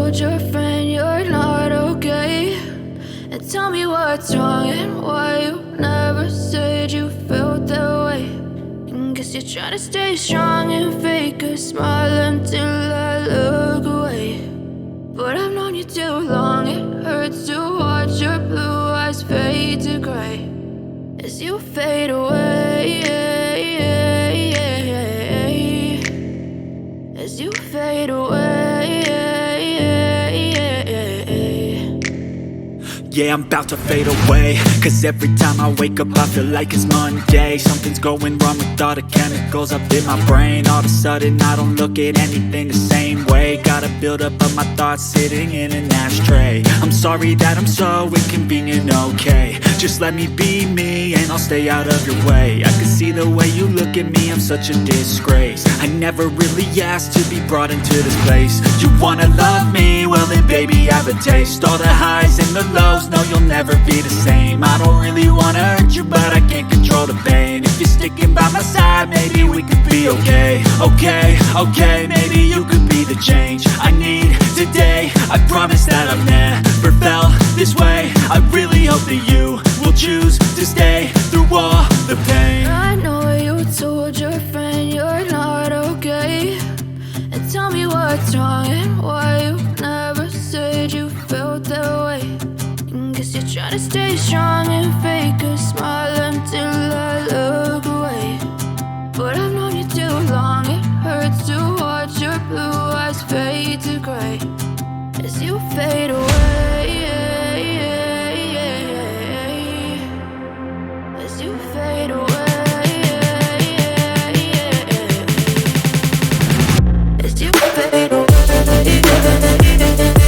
told your friend you're not okay, and tell me what's wrong and why you never said you felt that way. And guess you're trying to stay strong and fake a smile until I look away. But I've known you too long, it hurts to watch your blue eyes fade to gray as you fade away, as you fade away. Yeah, I'm about to fade away, cause every time I wake up I feel like it's Monday. Something's going wrong with all the chemicals up in my brain. All of a sudden I don't look at anything the same way. Got a build up of my thoughts sitting in an ashtray. I'm sorry that I'm so inconvenient, okay. Just let me be me and I'll stay out of your way. I can see the way you look at me, I'm such a disgrace. I never really asked to be brought into this place. You wanna love me? Well then baby have a taste. All the highs and the lows, no, you'll never be the same. I don't really wanna hurt you, but I can't control the pain. If you're sticking by my side, maybe we could be okay. Okay, maybe you could be the change I need today. I promise that I've never felt this way. I really hope that you will choose to stay through all the pain. I know you told your friend you're not okay, and tell me what's wrong and why you never said you felt that way. Guess you're trying to stay strong and fake a smile until I look away. But I've known you too long, it hurts to watch your blue eyes fade to gray as you fade away, as you fade away, as you fade away.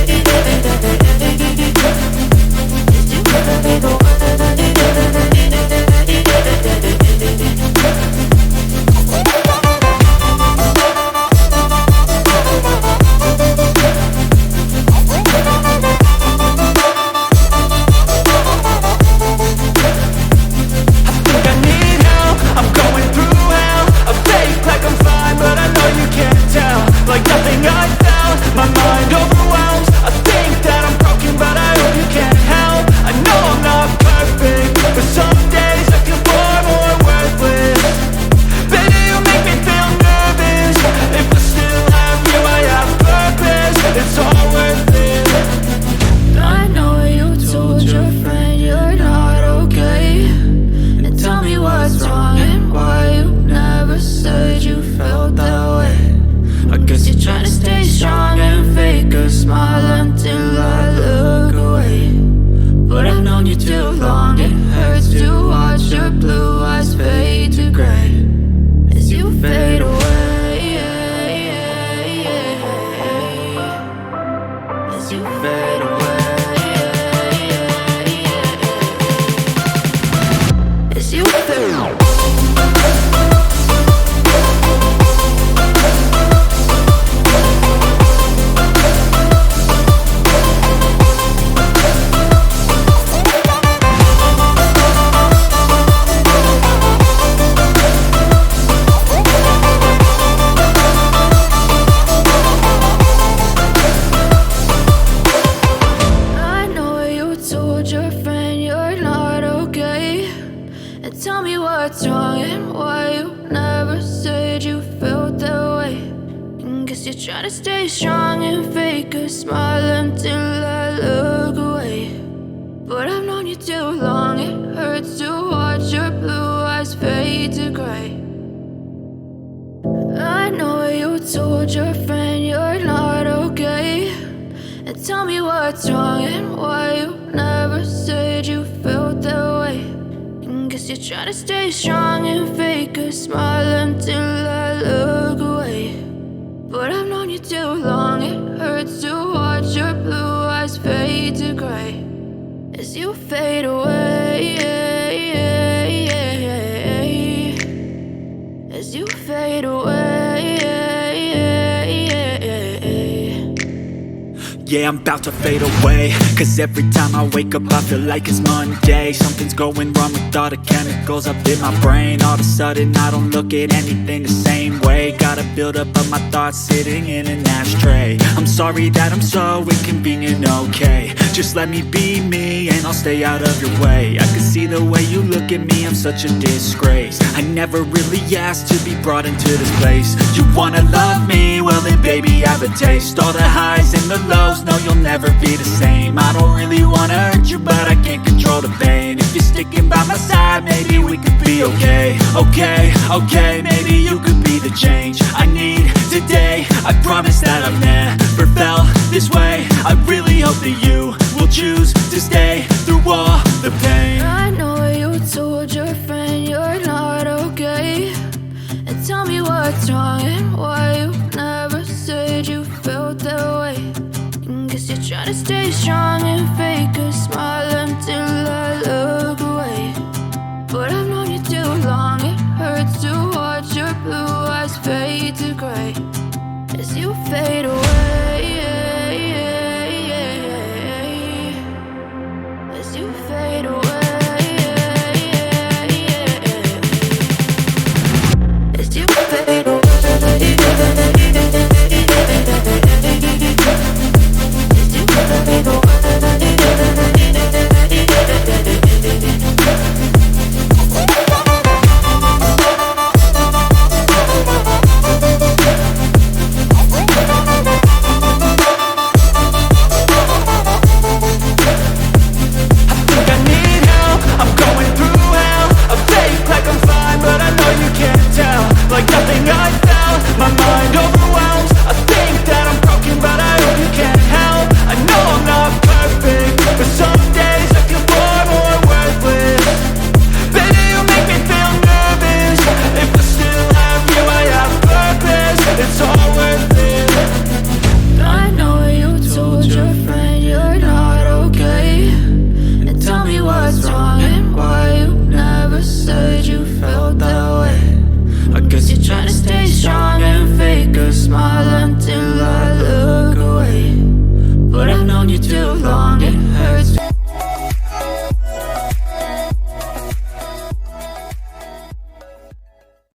Yeah, I'm about to fade away, cause every time I wake up I feel like it's Monday. Something's going wrong with all the chemicals up in my brain. All of a sudden I don't look at anything the same way. Gotta build up of my thoughts sitting in an ashtray. I'm sorry that I'm so inconvenient, okay. Just let me be me and I'll stay out of your way. I can see the way you look at me, I'm such a disgrace. I never really asked to be brought into this place. You wanna love me? Well then baby have a taste. All the highs and the lows, no you'll never be the same. I don't really wanna hurt you but I can't control the pain. If you're sticking by my side maybe we could be okay. Okay, maybe you could be the change I need today. I promise that I've never felt this way. I really hope that you will choose to stay through all the pain. I know you told your friend you're not okay, and tell me what's wrong and why you never said you felt that way. Guess you're trying to stay strong and fake a smile until I look away. But I've known you too long, it hurts to watch your blue eyes fade to gray as you fade away.